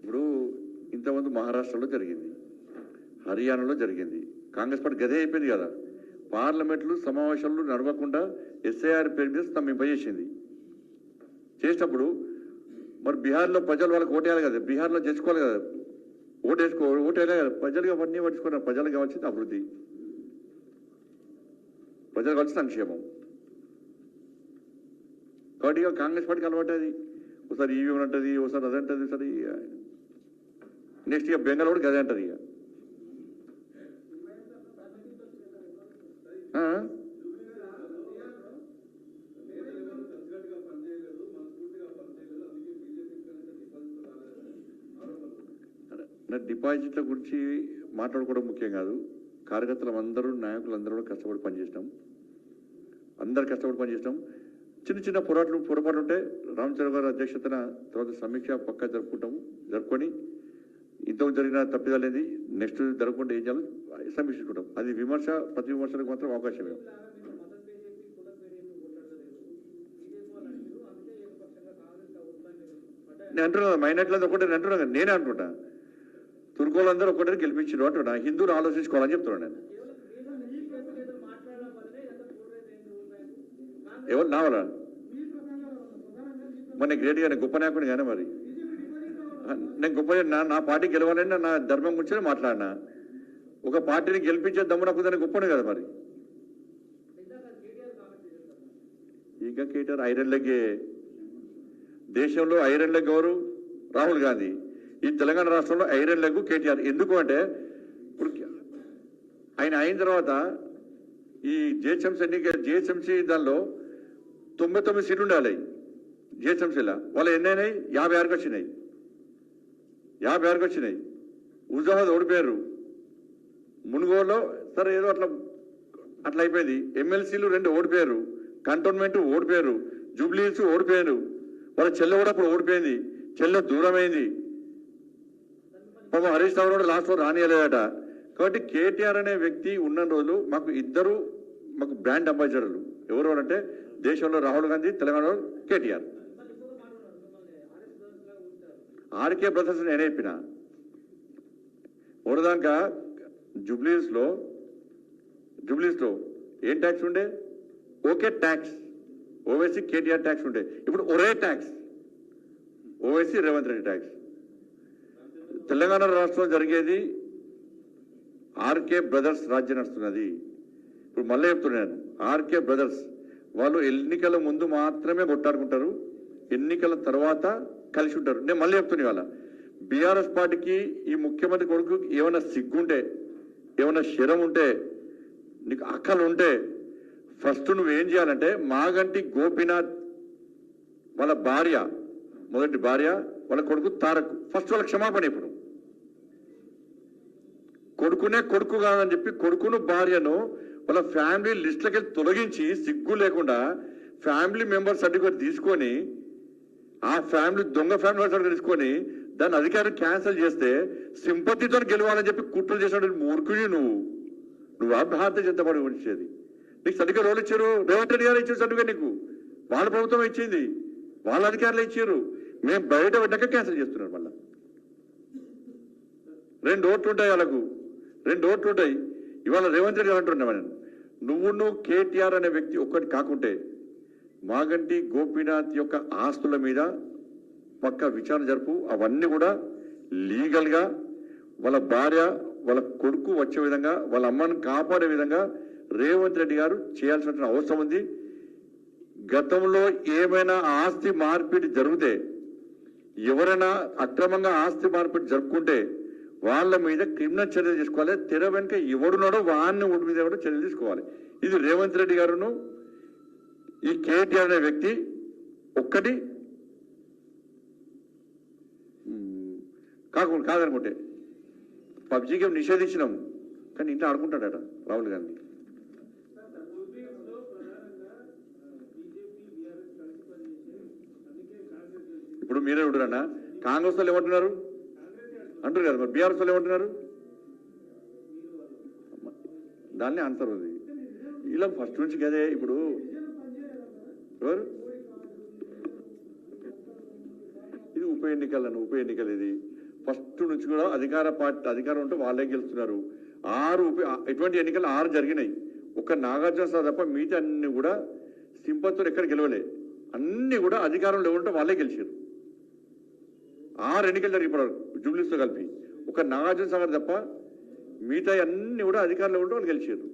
ఇప్పుడు ఇంతకుముందు మహారాష్ట్రలో జరిగింది, హర్యానాలో జరిగింది, కాంగ్రెస్ పార్టీ గదే అయిపోయింది కదా. పార్లమెంట్లు సమావేశాలు నడవకుండా ఎస్ఐఆర్ పేరు మీద స్తంభింపజేసింది. చేసినప్పుడు మరి బీహార్లో ప్రజలు వాళ్ళకి ఓటేయాలి కదా, బీహార్లో చేసుకోవాలి కదా, ఓటేయాలి కదా. ప్రజలుగా అవన్నీ పట్టించుకున్నారు. ప్రజలకు కావాల్సింది అభివృద్ధి, ప్రజలకు కావాల్సిన సంక్షేమం. కాబట్టి కాంగ్రెస్ పార్టీకి అలవాటు అది. ఒకసారి ఈవీఎం అంటది, ఒకసారి అదంటది, ఒకసారి నెక్స్ట్ ఇక బెంగాల్ కూడా గదే అంటది. ఇక డిపాజిట్ల గురించి మాట్లాడుకోవడం ముఖ్యం కాదు. కార్యకర్తలు అందరూ, నాయకులు అందరూ కూడా కష్టపడి పనిచేసినాం. అందరు కష్టపడి పనిచేసినాం. చిన్న చిన్న పొరపాట్లు ఉంటే రామచంద్ర గారి అధ్యక్షతన తర్వాత సమీక్ష పక్కా జరుపుకొని ఇంతకు జరిగిన తప్పిదాలేది నెక్స్ట్ జరగకుండా ఏం చేయాలో సమీక్షించుకుంటాం. అది విమర్శ, ప్రతి విమర్శలకు మాత్రం అవకాశమే. నేను అంటున్నా మైనార్టీలది ఒకటే అంటున్నా, నేనే అంటున్నా తుర్కోలందరూ ఒకటే గెలిపించారు అంటున్నా. హిందువులు ఆలోచించుకోవాలని చెప్తున్నాను నేను. ఎవరు నావలా మరి గ్రేట్ గా గొప్ప నాయకుడు కానీ మరి నేను గొప్ప నా పార్టీ గెలవాలని నా ధర్మం గురించి మాట్లాడినా. ఒక పార్టీని గెలిపించే దమ్ము నాకు గొప్పనే కదా మరి. ఇంకా కేటీఆర్ ఐరన్ లెగ్, దేశంలో ఐరన్ లెగ్ ఎవరు? రాహుల్ గాంధీ. ఈ తెలంగాణ రాష్ట్రంలో ఐరన్ లెగ్ కేటీఆర్. ఎందుకు అంటే ఇప్పుడు ఆయన అయిన తర్వాత ఈ జిహెచ్ఎంసీ దానిలో 99 సీట్లు ఉండాలి జిహెచ్ఎంసీలో. వాళ్ళు ఎన్నైనాయి? 56 వచ్చినాయి. 56 వచ్చినాయి. హుజామాబాద్ ఓడిపోయారు. మునుగోలులో సరే ఏదో అట్లా అయిపోయింది. ఎమ్మెల్సీలు 2 ఓడిపోయారు. కంటోన్మెంట్ ఓడిపోయారు. జూబ్లీహిల్స్ ఓడిపోయారు. వాళ్ళ చెల్లె కూడా అప్పుడు ఓడిపోయింది. చెల్లె దూరమైంది. పాపం హరీష్ రావు కూడా లాస్ట్ రానియలేదట. కాబట్టి కేటీఆర్ అనే వ్యక్తి ఉన్న రోజులు మాకు బ్రాండ్ అంబాసిడర్లు ఎవరు అంటే దేశంలో రాహుల్ గాంధీ, తెలంగాణలో కేటీఆర్. ఆర్కే బ్రదర్స్ నేనే చెప్పిన ఓడదాక జూబ్లీహిల్స్ లో ఏం ట్యాక్స్ ఉండే? Okay tax, Owaisi KTR tax ఉండే. ఇప్పుడు ఒరే ట్యాక్స్, ఓవైసీ రేవంత్ రెడ్డి ట్యాక్స్. తెలంగాణ రాష్ట్రంలో జరిగేది ఆర్కే బ్రదర్స్ రాజ్యం నడుస్తున్నది. ఇప్పుడు మళ్ళీ చెప్తున్నాను, ఆర్కే బ్రదర్స్ వాళ్ళు ఎన్నికల ముందు మాత్రమే కొట్టాడుకుంటారు, ఎన్నికల తర్వాత కలిసి ఉంటారు. నేను మళ్ళీ చెప్తున్నా, ఇవాళ బీఆర్ఎస్ పార్టీకి ఈ ముఖ్యమంత్రి కొడుకు ఏమైనా సిగ్గుంటే, ఏమైనా శరం ఉంటే, నీకు అక్కలు ఉంటే ఫస్ట్ నువ్వేం చేయాలంటే మాగంటి గోపీనాథ్ వాళ్ళ భార్య, మొదటి భార్య, వాళ్ళ కొడుకు తారక్, ఫస్ట్ వాళ్ళ క్షమాపణ. ఇప్పుడు కొడుకు కాదని చెప్పి కొడుకును భార్యను వాళ్ళ ఫ్యామిలీ లిస్టులకి తొలగించి సిగ్గు లేకుండా ఫ్యామిలీ మెంబర్ సర్టిఫికేట్ తీసుకొని ఆ ఫ్యామిలీ దొంగ ఫ్యామిలీ సర్టిఫికేట్ తీసుకొని దాన్ని అధికారం క్యాన్సిల్ చేస్తే సింపతితో గెలవాలని చెప్పి కుట్రలు చేసినట్టు మూర్ఖుని నువ్వు భారతీయ జనతా పార్టీ వచ్చేది. నీకు సర్టిఫికేట్ ఎవరు ఇచ్చారు? రేవంత్ రెడ్డి గారు ఇచ్చారు సర్టిఫికేట్. నీకు వాళ్ళ ప్రభుత్వం ఇచ్చింది, వాళ్ళ అధికారులు ఇచ్చారు. మేము బయట పెట్టాక క్యాన్సిల్ చేస్తున్నారు. మళ్ళా 2 ఓట్లు ఉంటాయి వాళ్ళకు, 2 ఓట్లు ఉంటాయి. ఇవాళ రేవంత్ రెడ్డి గారు అంటున్నావు, నువ్వు కేటీఆర్ అనే వ్యక్తి ఒక్కటి కాకుంటే మాగంటి గోపీనాథ్ యొక్క ఆస్తుల మీద పక్క విచారణ జరుపు. అవన్నీ కూడా లీగల్గా వాళ్ళ భార్య, వాళ్ళ కొడుకు వచ్చే విధంగా, వాళ్ళ అమ్మను కాపాడే విధంగా రేవంత్ రెడ్డి గారు చేయాల్సిన అవసరం ఉంది. గతంలో ఏమైనా ఆస్తి మార్పిడి జరిగితే, ఎవరైనా అక్రమంగా ఆస్తి మార్పిడి జరుపుకుంటే వాళ్ళ మీద క్రిమినల్ చర్యలు తీసుకోవాలి. తెర వెనుక ఎవడున్నాడో వాడిని ఒడి మీద కూడా చర్యలు తీసుకోవాలి. ఇది రేవంత్ రెడ్డి గారును ఈ కేటీఆర్ అనే వ్యక్తి ఒక్కటి కాదనుకుంటే పబ్జీ గేమ్ నిషేధించినాం, కానీ ఇంట్లో ఆడుకుంటాడట రాహుల్ గాంధీ. ఇప్పుడు మీరే ఉంటున్నా కాంగ్రెస్ వాళ్ళు ఏమంటున్నారు అంటారు కదా, మరి బీఆర్ఎస్ వాళ్ళు ఏమంటున్నారు? దాన్ని ఆన్సర్ ఉంది. ఇలా ఫస్ట్ నుంచి కదే. ఇప్పుడు ఎవరు ఇది ఉప ఎన్నికలు ఇది ఫస్ట్ నుంచి కూడా అధికారం ఉంటే వాళ్ళే గెలుస్తున్నారు. ఇటువంటి ఎన్నికలు 6 జరిగినాయి. ఒక నాగార్జున సార్ తప్ప మిగతా అన్ని కూడా సింపత్తులు ఎక్కడ గెలవలే. అన్ని కూడా అధికారంలో ఉంటే వాళ్ళే గెలిచారు. 6 ఎన్నికలు జరిగిపోయారు జూబ్లీస్తో కలిపి. ఒక నాగార్జున సాగర్ తప్ప మిగతా అన్ని కూడా అధికారంలో ఉంటే వాళ్ళు గెలిచారు.